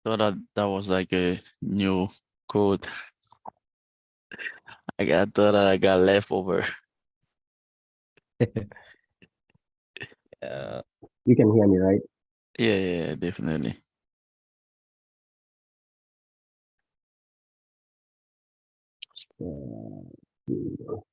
Thought that was like a new code. I thought that I got leftover. Uh, you can hear me, right? Yeah, definitely. Here we go.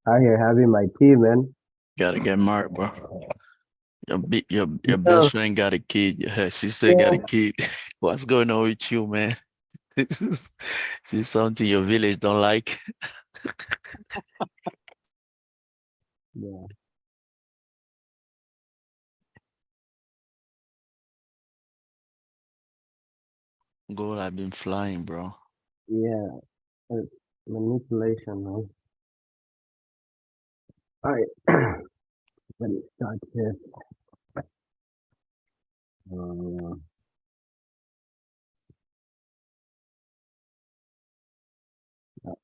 Out here having my tea, man. Gotta get married, bro. Your Oh, best friend got a kid. Your sister got a yeah. kid. What's going on with you, man? This is something your village don't like. Yeah. Gold, I've been flying, bro. Yeah. uh, Manipulation, man. All right. Let me start this. Uh, uh,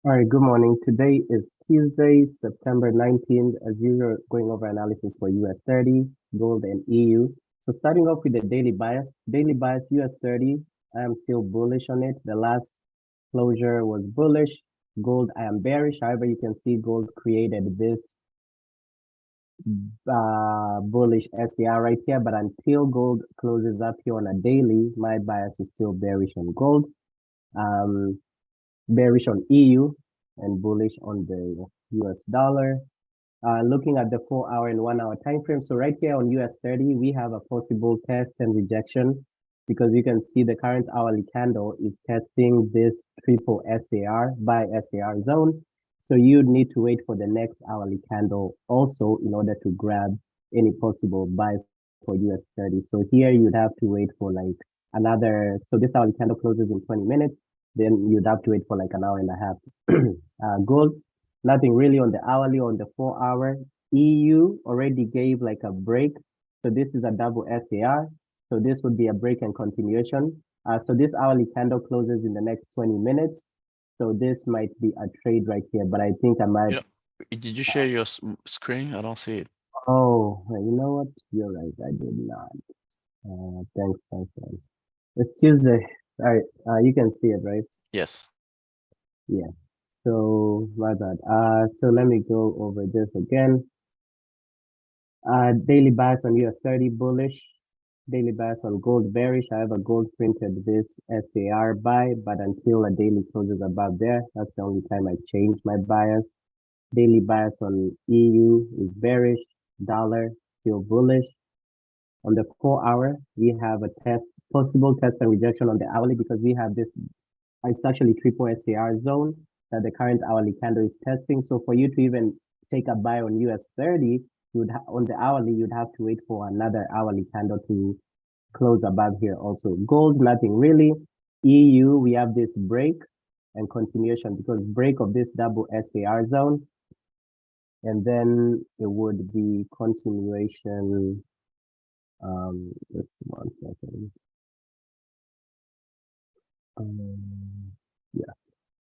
all right, good morning. Today is Tuesday, September 19th. As usual, going over analysis for US 30, gold, and EU. So starting off with the daily bias. Daily bias US 30, I am still bullish on it. The last closure was bullish. Gold, I am bearish. However, you can see gold created this bullish SDR right here, but until gold closes up here on a daily, my bias is still bearish on gold, bearish on EU, and bullish on the US dollar. Looking at the 4-hour and 1-hour time frame. So right here on US 30, we have a possible test and rejection because you can see the current hourly candle is testing this triple SAR by SAR zone. So you'd need to wait for the next hourly candle also in order to grab any possible buy for US 30. So here you'd have to wait for like another, so this hourly candle closes in 20 minutes, then you'd have to wait for like an hour and a half. Gold, nothing really on the hourly, on the 4-hour. EU already gave like a break. So this is a double SAR. So this would be a break and continuation. So this hourly candle closes in the next 20 minutes. So this might be a trade right here, but I think I might. You know, did you share your screen? I don't see it. Oh, you know what? You're right. I did not. Thanks. It's Tuesday. All right. You can see it, right? Yes. Yeah. So my bad. So let me go over this again. Daily bias on US 30 bullish. Daily bias on gold bearish. However, gold printed this SAR buy, but until a daily closes above there, that's the only time I change my bias. Daily bias on EU is bearish. Dollar still bullish. On the 4-hour, we have a possible test and rejection on the hourly because we have this, it's actually triple SAR zone that the current hourly candle is testing. So for you to even take a buy on US 30, on the hourly, you'd have to wait for another hourly candle to close above here also. Gold, nothing really. EU, we have this break and continuation because break of this double SAR zone. And then it would be continuation. Just 1 second. Yeah.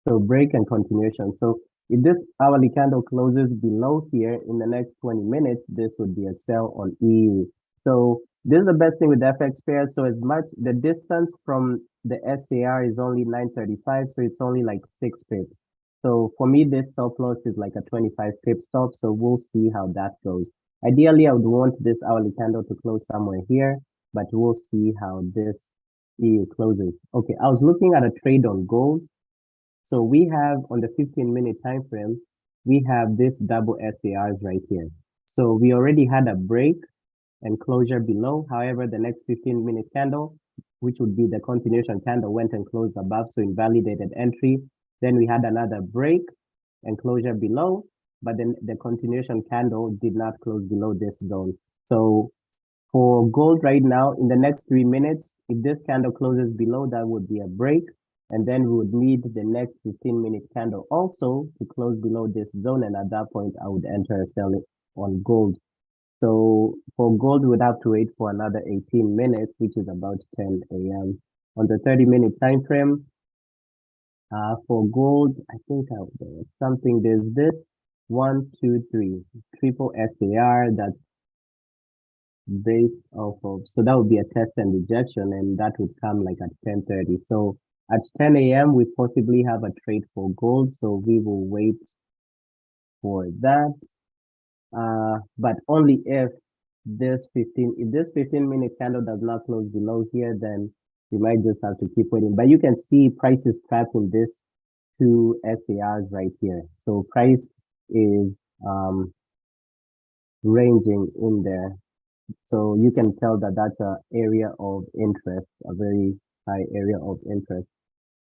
So break and continuation. So if this hourly candle closes below here in the next 20 minutes, this would be a sell on EU. So this is the best thing with FX pairs. So as much the distance from the SAR is only 935, so it's only like 6 pips. So for me, this stop loss is like a 25 pip stop. So we'll see how that goes. Ideally, I would want this hourly candle to close somewhere here, but we'll see how this EU closes. Okay, I was looking at a trade on gold. So we have on the 15-minute time frame, we have this double SARs right here. So we already had a break and closure below. However, the next 15-minute candle, which would be the continuation candle, went and closed above, so invalidated entry. Then we had another break and closure below, but then the continuation candle did not close below this zone. So for gold right now, in the next 3 minutes, if this candle closes below, that would be a break. And then we would need the next 15-minute candle also to close below this zone. And at that point, I would enter a sell on gold. So for gold, we would have to wait for another 18 minutes, which is about 10 a.m. On the 30-minute time frame, For gold, I think there's something. There's this one, two, three, triple SAR that's based off of. So that would be a test and rejection, and that would come like at 10:30. So at 10 a.m. we possibly have a trade for gold. So we will wait for that. But only if this 15-minute candle does not close below here, then we might just have to keep waiting. But you can see price is trapped in this two SARs right here. So price is ranging in there. So you can tell that that's an area of interest, a very high area of interest.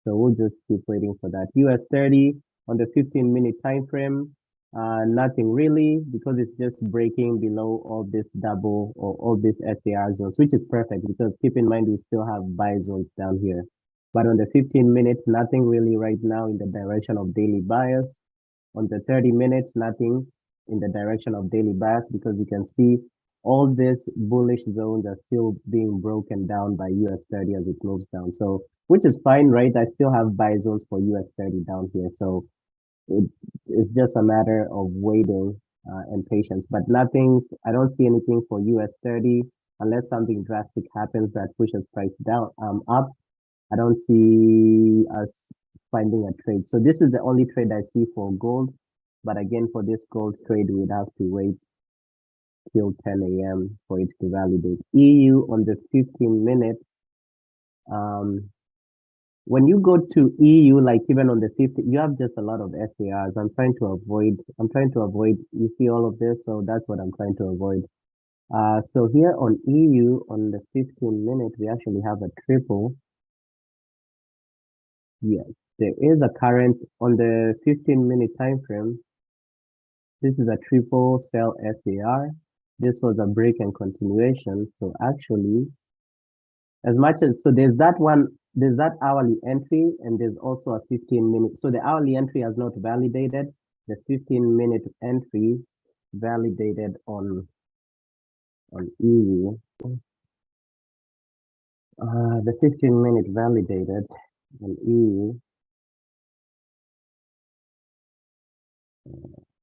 So we'll just keep waiting for that. US 30 on the 15-minute time frame, nothing really because it's just breaking below all this double or all these SAR zones, which is perfect because keep in mind we still have buy zones down here. But on the 15-minute, nothing really right now in the direction of daily bias. On the 30 minutes, nothing in the direction of daily bias because you can see all these bullish zones are still being broken down by US 30 as it moves down. So, which is fine, right? I still have buy zones for US 30 down here. So it, it's just a matter of waiting and patience, but nothing, I don't see anything for US 30 unless something drastic happens that pushes price down, up. I don't see us finding a trade. So this is the only trade I see for gold. But again, for this gold trade, we'd have to wait till 10 a.m. for it to validate. EU on the 15-minute, um, when you go to EU, like even on the 50, you have just a lot of SARs. I'm trying to avoid, you see all of this, so that's what I'm trying to avoid. So here on EU, on the 15-minute, we actually have a triple. Yes, there is a current on the 15-minute time frame. This is a triple sell SAR. This was a break and continuation. So actually, as much as, so there's that one, there's that hourly entry and there's also a 15-minute. So the hourly entry has not validated. The 15-minute entry validated on EU. The 15-minute validated on EU.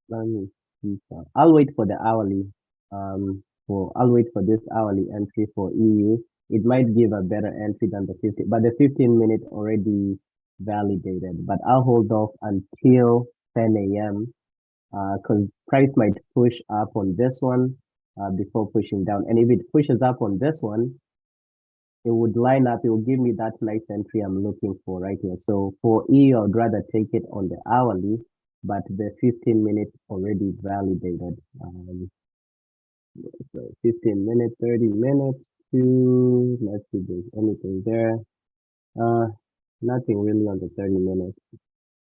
Let me see. I'll wait for the hourly. I'll wait for this hourly entry for EU. It might give a better entry than the 15, but the 15-minute already validated. But I'll hold off until 10 a.m. Because price might push up on this one before pushing down. And if it pushes up on this one, it would line up. It will give me that nice entry I'm looking for right here. So for E, I'd rather take it on the hourly, but the 15-minute already validated. So 15 minutes, 30 minutes to, let's see if there's anything there. Uh, Nothing really on the 30 minutes.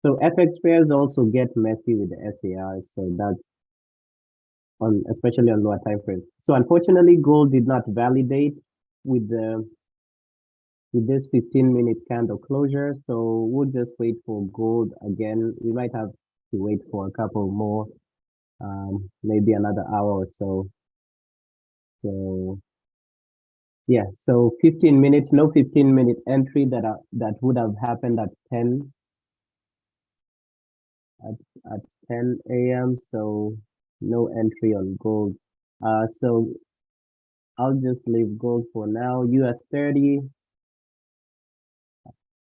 So FX pairs also get messy with the SARs. So that's on, especially on lower time frames. So unfortunately, gold did not validate with the with this 15-minute candle closure. So we'll just wait for gold again. We might have to wait for a couple more, maybe another hour or so. So yeah, so 15 minutes, no 15-minute entry that would have happened at 10 at 10 a.m. So no entry on gold. So I'll just leave gold for now. US 30,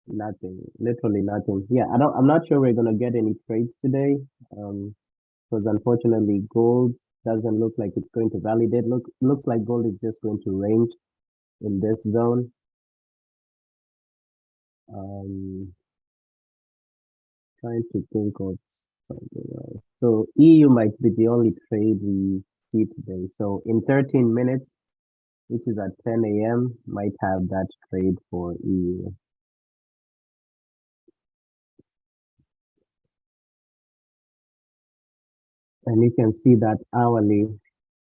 nothing, literally nothing. Yeah, I'm not sure we're gonna get any trades today. Because unfortunately gold doesn't look like it's going to validate. Looks like gold is just going to range in this zone. Trying to think of something else. So EU might be the only trade we see today. So in 13 minutes, which is at 10 a.m., might have that trade for EU. And you can see that hourly,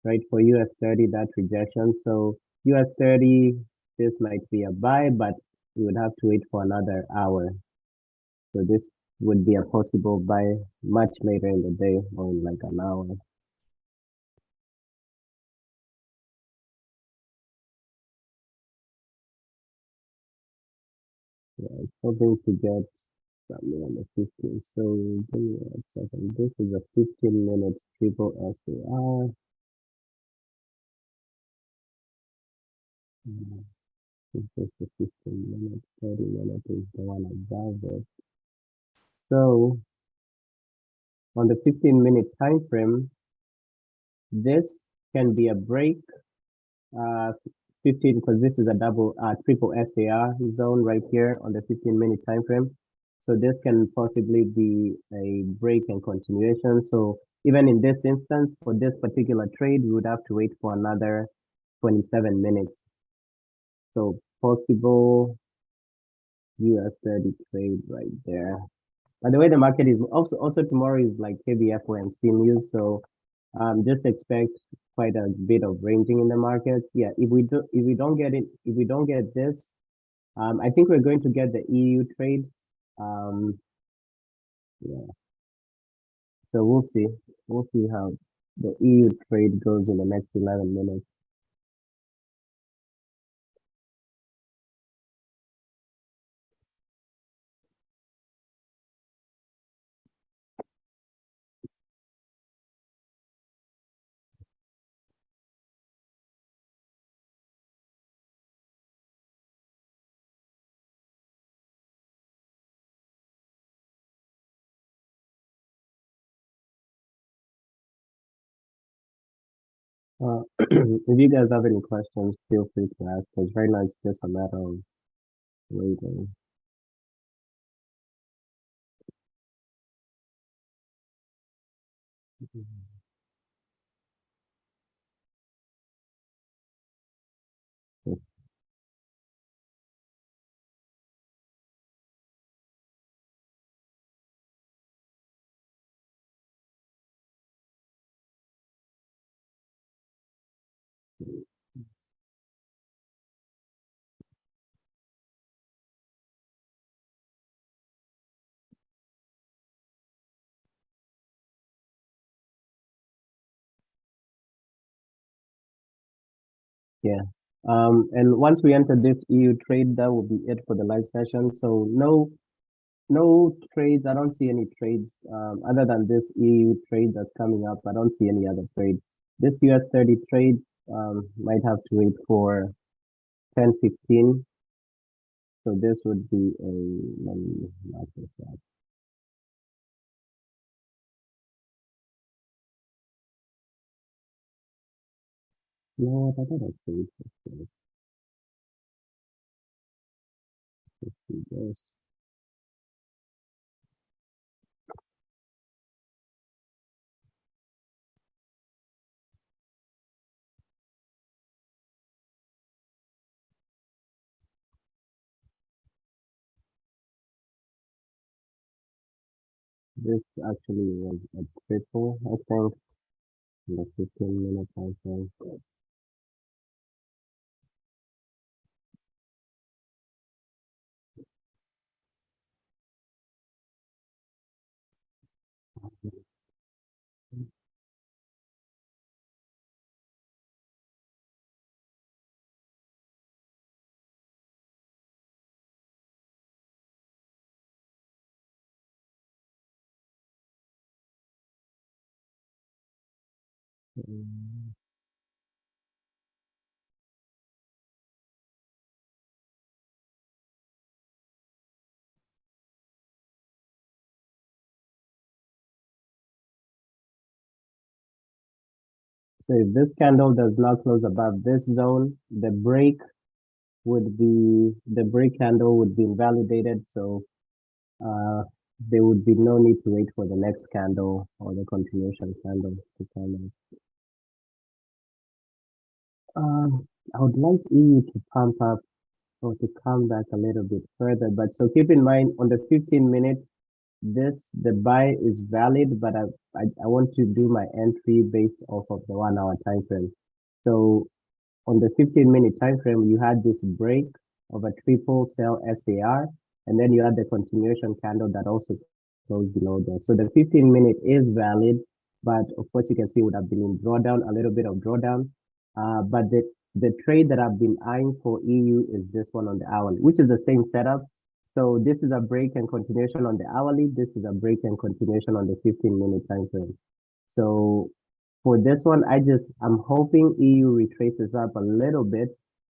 right, for US 30, that rejection. So US 30, this might be a buy, but you would have to wait for another hour. So this would be a possible buy much later in the day or in like an hour. Yeah, it's hoping to get Got me on the 15. So give me a second. This is a 15-minute triple SAR. This is the 15 minutes, 30 minutes is the one above it. So on the 15-minute time frame, this can be a break. 15 because this is a triple SAR zone right here on the 15-minute time frame. So this can possibly be a break and continuation. So even in this instance, for this particular trade, we would have to wait for another 27 minutes. So possible US 30 trade right there. By the way, the market is also tomorrow is like heavy FOMC news, so just expect quite a bit of ranging in the markets. Yeah, if we don't get it, if we don't get this, I think we're going to get the EU trade. Yeah, so we'll see. We'll see how the EU trade goes in the next 11 minutes. If you guys have any questions, feel free to ask, because right now it's just a matter of waiting. Yeah. And once we enter this EU trade, that will be it for the live session. So no trades. I don't see any trades other than this EU trade that's coming up. I don't see any other trade. This US 30 trade might have to wait for 10:15. So this would be a let me mark this out. You know what? I thought I saved this. Let's see this. This actually was a triple, I think, in the 15-minute time frame. Um, So if this candle does not close above this zone, the break candle would be invalidated. So there would be no need to wait for the next candle or the continuation candle to come in. I would like EU to pump up or to come back a little bit further, but so keep in mind on the 15-minute, the buy is valid, but I want to do my entry based off of the 1 hour time frame. So on the 15-minute time frame, you had this break of a triple sell SAR, and then you had the continuation candle that also closed below there. So the 15-minute is valid, but of course you can see would have been in drawdown, a little bit of drawdown. But the trade that I've been eyeing for EU is this one on the hourly, which is the same setup. So this is a break and continuation on the hourly. This is a break and continuation on the 15-minute time frame. So for this one, I'm hoping EU retraces up a little bit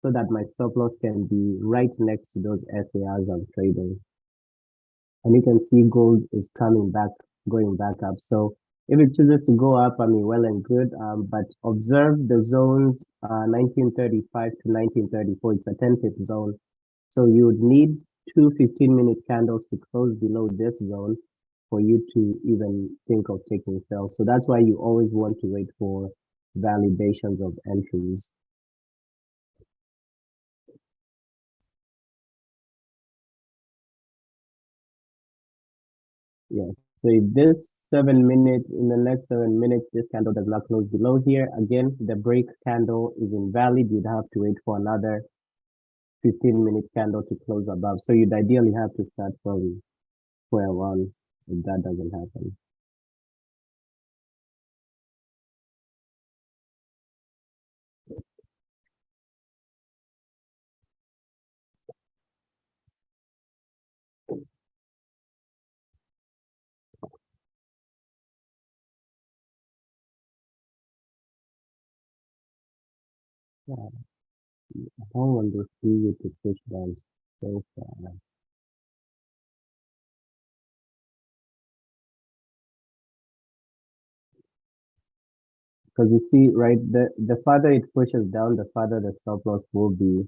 so that my stop loss can be right next to those SARs I'm trading. And you can see gold is coming back, going back up. So if it chooses to go up, I mean, well and good. But observe the zones, 1935 to 1934. It's a 10-pip zone. So you would need two 15-minute candles to close below this zone for you to even think of taking sales. So that's why you always want to wait for validations of entries. Yeah. So if this 7 minute, in the next 7 minutes, this candle does not close below here, again, the break candle is invalid. You'd have to wait for another 15-minute candle to close above. So you'd ideally have to start from square one if that doesn't happen. Yeah, I don't want this EU to push down so far. Because you see, right, the farther it pushes down, the farther the stop loss will be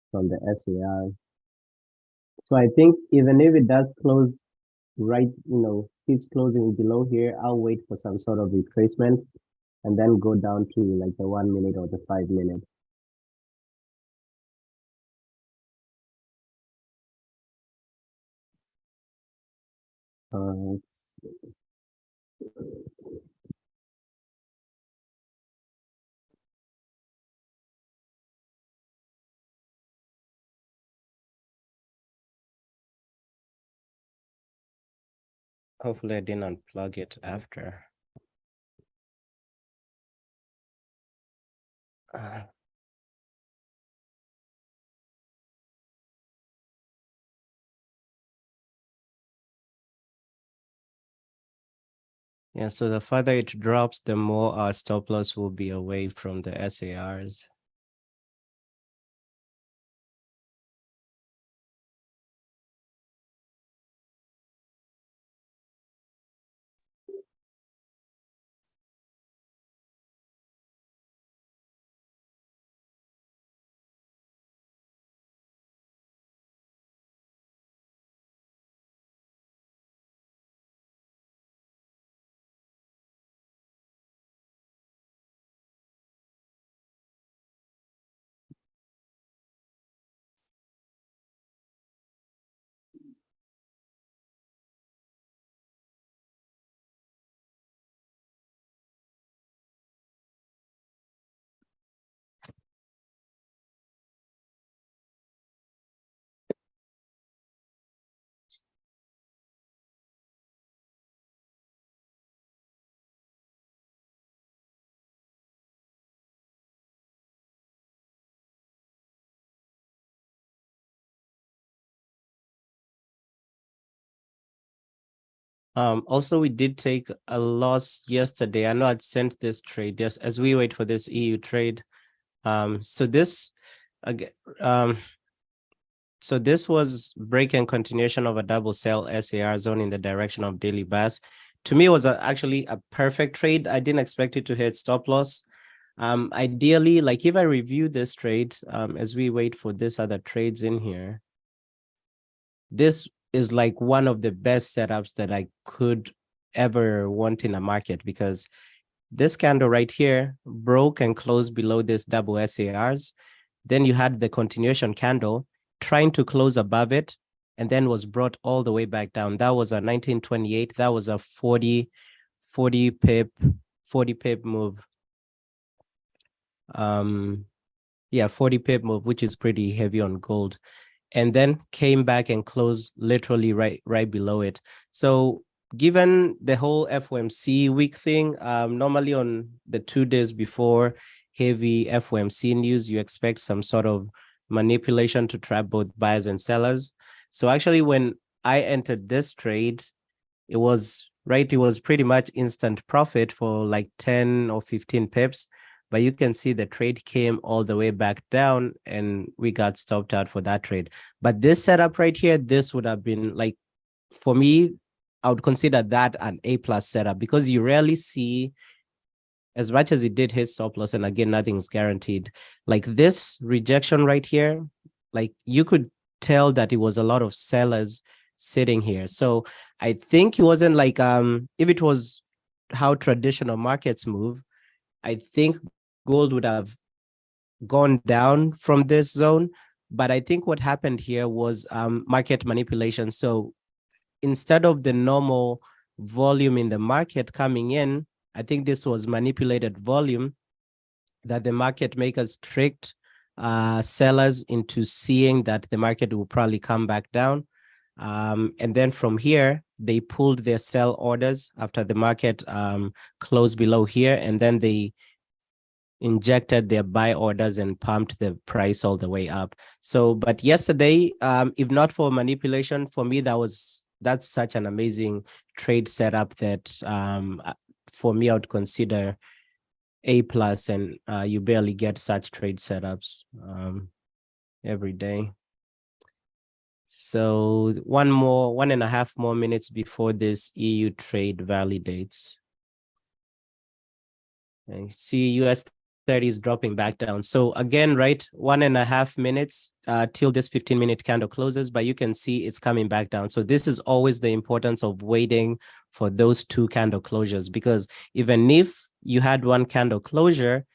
from the SAR. So I think even if it does close right, keeps closing below here, I'll wait for some sort of retracement and then go down to like the 1 minute or the 5 minute. Uh, Hopefully I didn't unplug it after. Yeah, so the further it drops, the more our stop loss will be away from the SARs. Also, we did take a loss yesterday. I know I'd sent this trade just as we wait for this EU trade. So this again, so this was break and continuation of a double sell SAR zone in the direction of daily bars. To me, it was actually a perfect trade. I didn't expect it to hit stop loss. Ideally, like if I review this trade, as we wait for this other trades in here, this is like one of the best setups that I could ever want in a market, because this candle right here broke and closed below this double SARs. Then you had the continuation candle trying to close above it, and then was brought all the way back down. That was a 1928. That was a 40 pip move. Yeah, 40 pip move, which is pretty heavy on gold, and then came back and closed literally right below it. So given the whole FOMC week thing, normally on the 2 days before heavy FOMC news, you expect some sort of manipulation to trap both buyers and sellers. So actually, when I entered this trade, it was right. It was pretty much instant profit for like 10 or 15 pips. But you can see the trade came all the way back down and we got stopped out for that trade. But this setup right here, this would have been like, for me, I would consider that an A+ setup, because you rarely see, as much as it did hit stop loss, and again, nothing's guaranteed. Like this rejection right here, like you could tell that it was a lot of sellers sitting here. So I think it wasn't like, if it was how traditional markets move, I think gold would have gone down from this zone. But I think what happened here was market manipulation. So instead of the normal volume in the market coming in, I think this was manipulated volume that the market makers tricked sellers into seeing that the market will probably come back down. And then from here, they pulled their sell orders after the market closed below here, and then they injected their buy orders and pumped the price all the way up. So, but yesterday, if not for manipulation, for me, that's such an amazing trade setup that for me, I would consider A+, and you barely get such trade setups every day. So 1.5 more minutes before this EU trade validates. And see US 30 is dropping back down. So again, right, 1.5 minutes till this 15-minute candle closes, but you can see it's coming back down. So this is always the importance of waiting for those 2 candle closures, because even if you had 1 candle closure,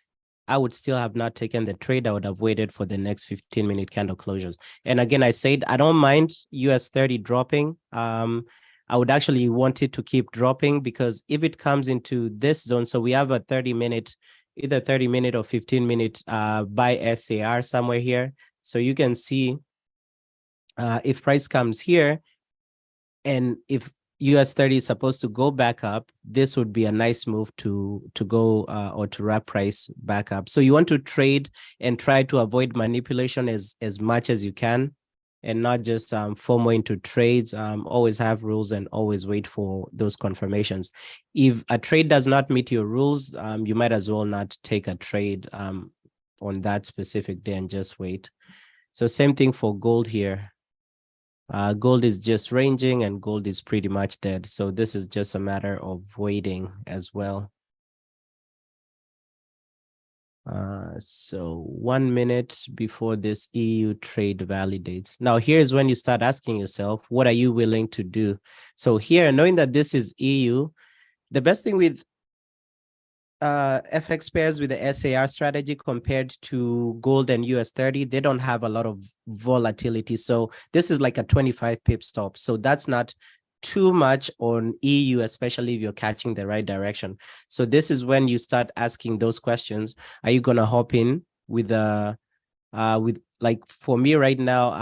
I would still have not taken the trade. I would have waited for the next 15-minute candle closures. And again, I said, I don't mind US 30 dropping. I would actually want it to keep dropping, because if it comes into this zone, so we have a 30-minute, either 30-minute or 15-minute buy SAR somewhere here. So you can see if price comes here, and if US 30 is supposed to go back up, this would be a nice move to go or to wrap price back up. So you want to trade and try to avoid manipulation as much as you can, and not just FOMO into trades. Always have rules and always wait for those confirmations. If a trade does not meet your rules, you might as well not take a trade on that specific day and just wait. So same thing for gold here. Gold is just ranging and gold is pretty much dead. So this is just a matter of waiting as well. So 1 minute before this EU trade validates. Now, here's when you start asking yourself, what are you willing to do? So here, knowing that this is EU, the best thing with FX pairs with the SAR strategy compared to gold and US 30, they don't have a lot of volatility. So this is like a 25 pip stop. So that's not too much on EU, especially if you're catching the right direction. So this is when you start asking those questions. Are you going to hop in with with, like, for me right now,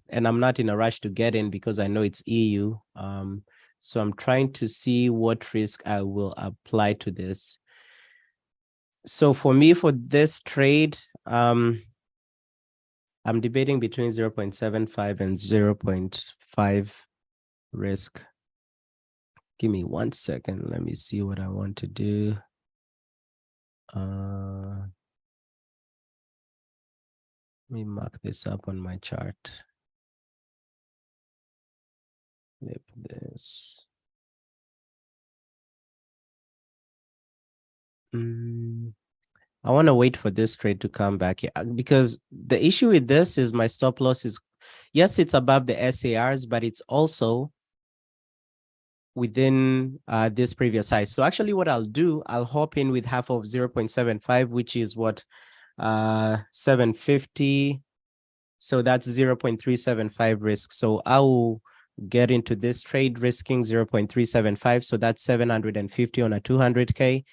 and I'm not in a rush to get in because I know it's EU. So I'm trying to see what risk I will apply to this. So for me, for this trade, I'm debating between 0.75 and 0.5 risk. Give me 1 second. Let me see what I want to do. Let me mark this up on my chart. Flip this. I want to wait for this trade to come back here, because the issue with this is my stop loss is, yes, it's above the SARs, but it's also within this previous high. So actually what I'll do, I'll hop in with half of 0.75, which is what, 750. So that's 0.375 risk. So I will get into this trade risking 0.375. So that's 750 on a 200K.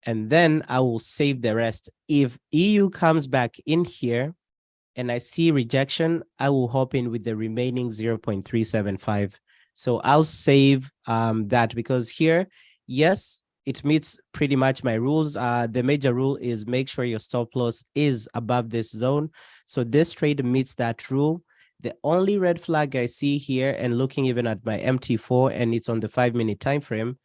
And then I will save the rest. If EU comes back in here and I see rejection, I will hop in with the remaining 0.375. So I'll save that, because here, yes, it meets pretty much my rules. The major rule is make sure your stop loss is above this zone. So this trade meets that rule. The only red flag I see here, and looking even at my MT4, and it's on the 5-minute time frame,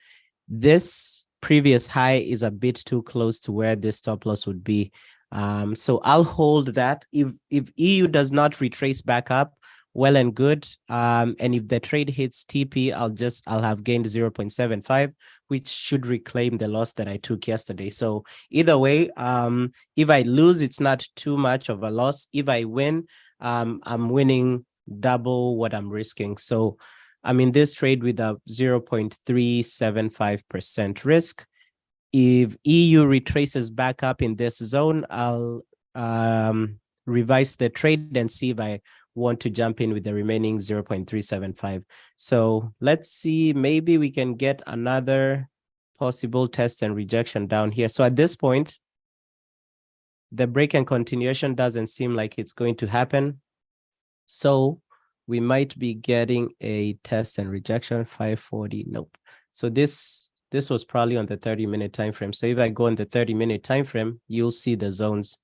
this previous high is a bit too close to where this stop loss would be. So I'll hold that. If EU does not retrace back up, well and good. And if the trade hits TP, I'll have gained 0.75, which should reclaim the loss that I took yesterday. So either way, if I lose, it's not too much of a loss. If I win, I'm winning double what I'm risking. So I'm in this trade with a 0.375% risk. If EU retraces back up in this zone, I'll revise the trade and see if I want to jump in with the remaining 0.375. So let's see, maybe we can get another possible test and rejection down here. So at this point, the break and continuation doesn't seem like it's going to happen. So we might be getting a test and rejection 540. Nope. So this was probably on the 30-minute time frame. So if I go on the 30-minute time frame, you'll see the zones.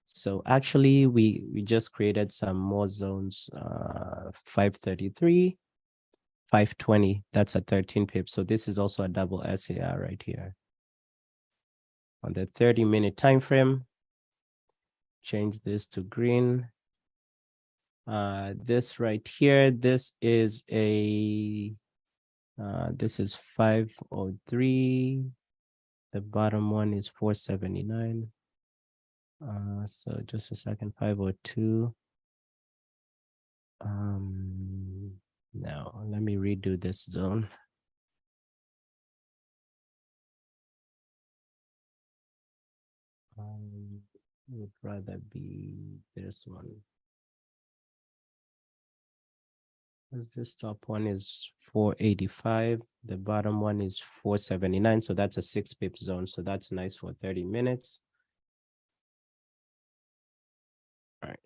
So actually, we just created some more zones. 533, 520. That's a 13 pips. So this is also a double SAR right here. On the 30-minute time frame, change this to green. This right here, this is 503. The bottom one is 479. So just a second, 502. Now let me redo this zone. Would rather be this one. This top one is 485. The bottom one is 479. So that's a 6 pip zone. So that's nice for 30 minutes. All right.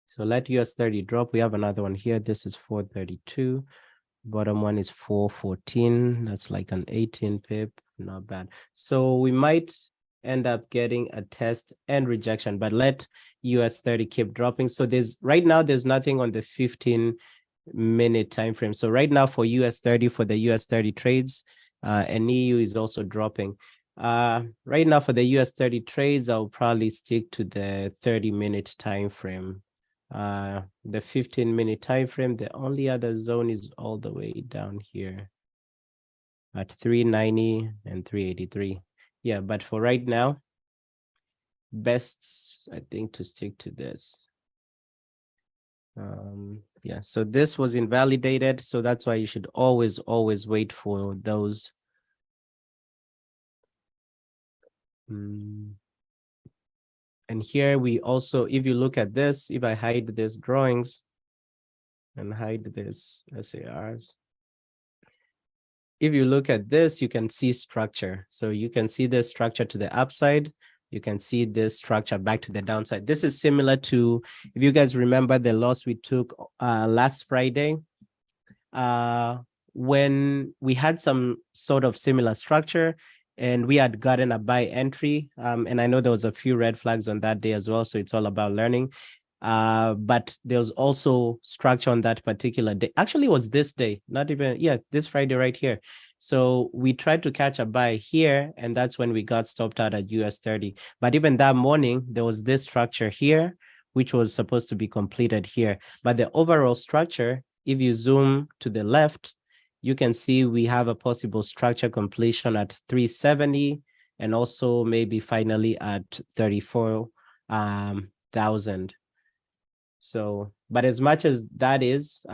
So let US30 drop. We have another one here. This is 432. Bottom one is 414. That's like an 18 pip. Not bad. So we might end up getting a test and rejection, but let US30 keep dropping. So right now there's nothing on the 15-minute time frame. So right now for US30, for the US30 trades, and EU is also dropping. Right now for the US30 trades, I'll probably stick to the 30-minute time frame. The 15-minute time frame, the only other zone is all the way down here at 390 and 383. Yeah, but for right now, best, I think, to stick to this. Yeah, so this was invalidated. So that's why you should always wait for those. And here we also, if you look at this, if I hide these drawings and hide this SARs, if you look at this, you can see structure. So you can see this structure to the upside. You can see this structure back to the downside. This is similar to, if you guys remember the loss we took last Friday, when we had some sort of similar structure and we had gotten a buy entry. And I know there was a few red flags on that day as well. So it's all about learning. But there was also structure on that particular day. Actually, it was this day, not even, yeah, this Friday right here. So we tried to catch a buy here, and that's when we got stopped out at US30. But even that morning, there was this structure here, which was supposed to be completed here. But the overall structure, if you zoom to the left, you can see we have a possible structure completion at 370 and also maybe finally at 34,000. So, but as much as that is,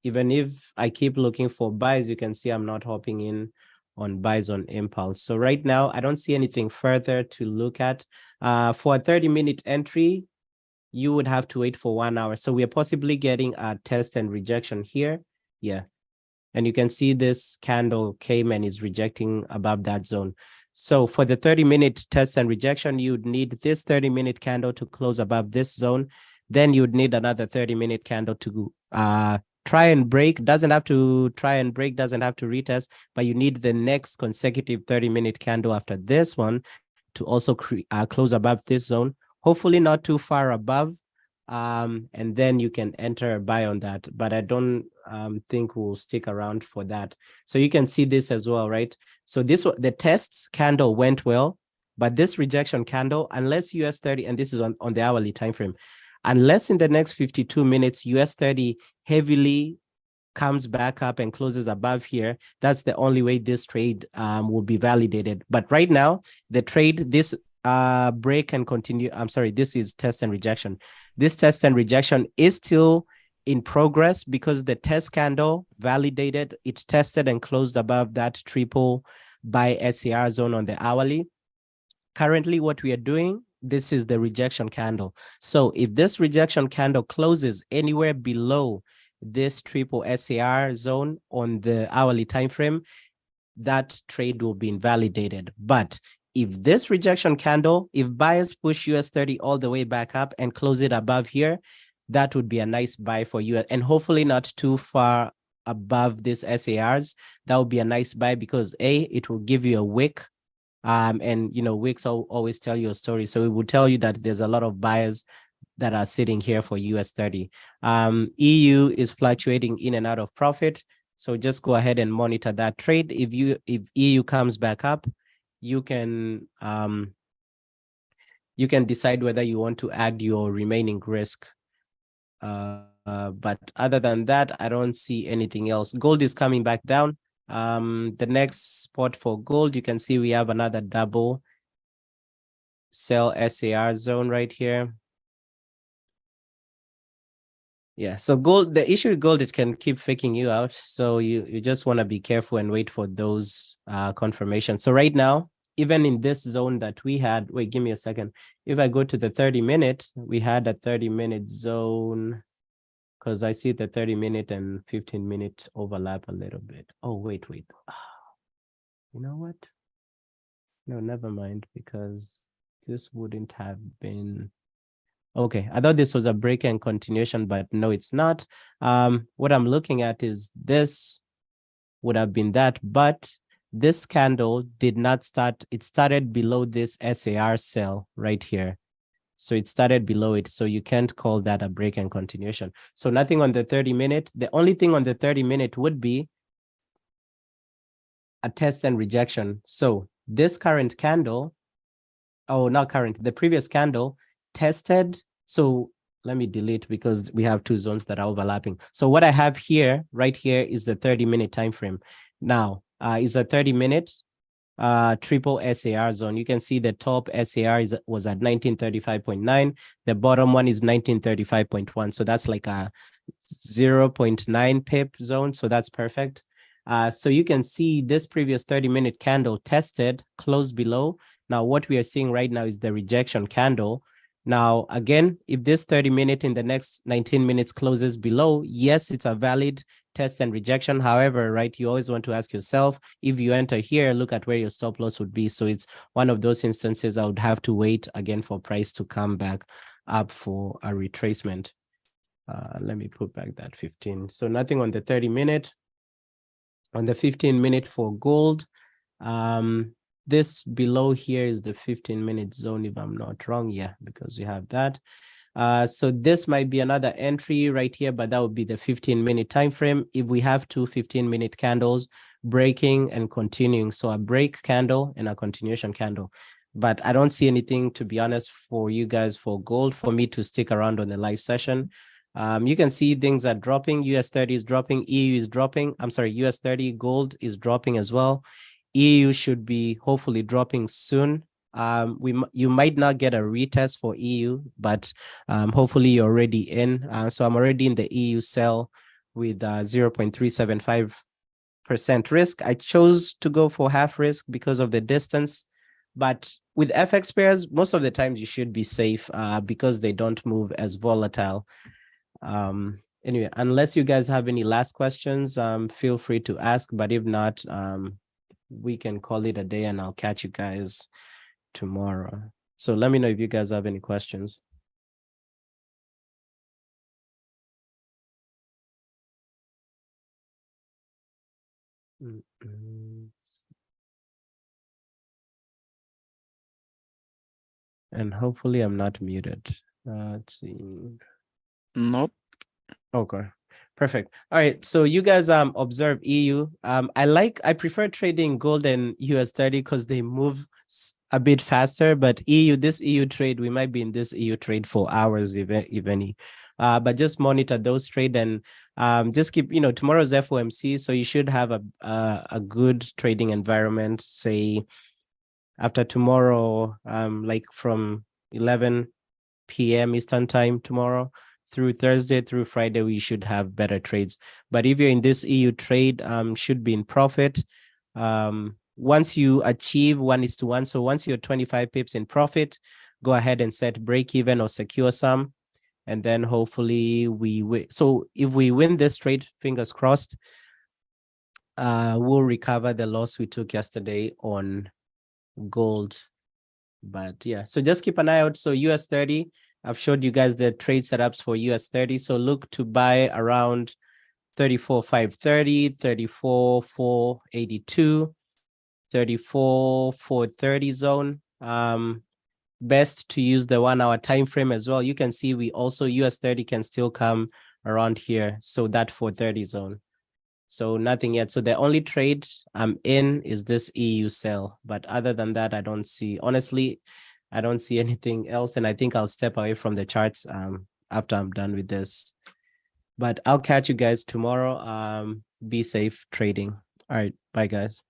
even if I keep looking for buys, you can see I'm not hopping in on buys on impulse. So right now, I don't see anything further to look at. For a 30-minute entry, you would have to wait for 1 hour. So we are possibly getting a test and rejection here. Yeah. And you can see this candle came and is rejecting above that zone. So for the 30-minute test and rejection, you'd need this 30-minute candle to close above this zone. Then you'd need another 30-minute candle to try and break, doesn't have to retest, but you need the next consecutive 30-minute candle after this one to also close above this zone, hopefully not too far above. And then you can enter a buy on that, but I don't think we'll stick around for that. So you can see this as well, right? So the test candle went well, but this rejection candle, unless US 30, and this is on the hourly time frame, unless in the next 52 minutes US 30 heavily comes back up and closes above here, that's the only way this trade will be validated. But right now, the trade, this break and continue, I'm sorry, this is test and rejection. This test and rejection is still in progress because the test candle validated, it tested and closed above that triple buy SCR zone on the hourly. Currently, what we are doing, this is the rejection candle. So if this rejection candle closes anywhere below this triple SAR zone on the hourly time frame, that trade will be invalidated. But if this rejection candle, if buyers push US 30 all the way back up and close it above here, that would be a nice buy for you, and hopefully not too far above this SARs. That would be a nice buy because it will give you a wick. And wicks always tell you a story. So it will tell you that there's a lot of buyers that are sitting here for US 30. EU is fluctuating in and out of profit. So just go ahead and monitor that trade. If EU comes back up, you can decide whether you want to add your remaining risk. But other than that, I don't see anything else. Gold is coming back down. The next spot for gold, you can see we have another double sell SAR zone right here. Yeah, so gold, the issue with gold, it can keep faking you out. So you just want to be careful and wait for those confirmations. So right now, even in this zone that we had, wait, give me a second. If I go to the 30-minute, we had a 30-minute zone because I see the 30-minute and 15-minute overlap a little bit. Oh, wait. You know what? No, never mind, because this wouldn't have been... Okay, I thought this was a break and continuation, but no, it's not. What I'm looking at is this would have been that, but this candle did not start. It started below this SAR cell right here. So it started below it. So you can't call that a break and continuation. So nothing on the 30-minute. The only thing on the 30-minute would be a test and rejection. So this current candle, oh, not current, the previous candle tested. So let me delete because we have two zones that are overlapping. So what I have here, right here, is the 30-minute time frame. Now is a 30-minute triple SAR zone. You can see the top SAR was at 1935.9. The bottom one is 1935.1. So that's like a 0.9 pip zone. So that's perfect. So you can see this previous 30-minute candle tested, closed below. Now what we are seeing right now is the rejection candle. Now, again, if this 30-minute in the next 19 minutes closes below, yes, it's a valid test and rejection. However, right, you always want to ask yourself, if you enter here, look at where your stop loss would be. So it's one of those instances I would have to wait again for price to come back up for a retracement. Let me put back that 15. So nothing on the 30-minute. On the 15-minute for gold, this below here is the 15-minute zone, if I'm not wrong. Yeah, because we have that. So this might be another entry right here, but that would be the 15-minute time frame. If we have two 15-minute candles breaking and continuing, so a break candle and a continuation candle. But I don't see anything, to be honest, for you guys for gold for me to stick around on the live session. You can see things are dropping. US 30 is dropping. EU is dropping. I'm sorry, US 30 gold is dropping as well. EU should be hopefully dropping soon. You might not get a retest for EU, but hopefully you're already in. So I'm already in the EU sell with 0.375% risk. I chose to go for half risk because of the distance, but with FX pairs, most of the times you should be safe because they don't move as volatile. Anyway, unless you guys have any last questions, feel free to ask, but if not, we can call it a day and I'll catch you guys tomorrow. So let me know if you guys have any questions. And hopefully I'm not muted. Let's see. Nope. Okay, perfect. All right, so you guys observe EU. I prefer trading gold and US30 because they move a bit faster, but this EU trade, we might be in this EU trade for hours, if any. But just monitor those trade and just keep, tomorrow's FOMC, so you should have a good trading environment, say after tomorrow, like from 11 p.m. Eastern time tomorrow through Thursday through Friday, we should have better trades. But if you're in this EU trade, should be in profit. Once you achieve 1:1, so once you're 25 pips in profit, go ahead and set break even or secure some. And then hopefully we win. So if we win this trade, fingers crossed, we'll recover the loss we took yesterday on gold. But yeah, so just keep an eye out. So US30, I've showed you guys the trade setups for US30. So look to buy around 34,530, 34,482, 34,430 zone. Best to use the 1 hour time frame as well. You can see we also US30 can still come around here. So that 430 zone. So nothing yet. So the only trade I'm in is this EU sell. But other than that, honestly, I don't see anything else. And I think I'll step away from the charts after I'm done with this. But I'll catch you guys tomorrow. Be safe trading. All right. Bye, guys.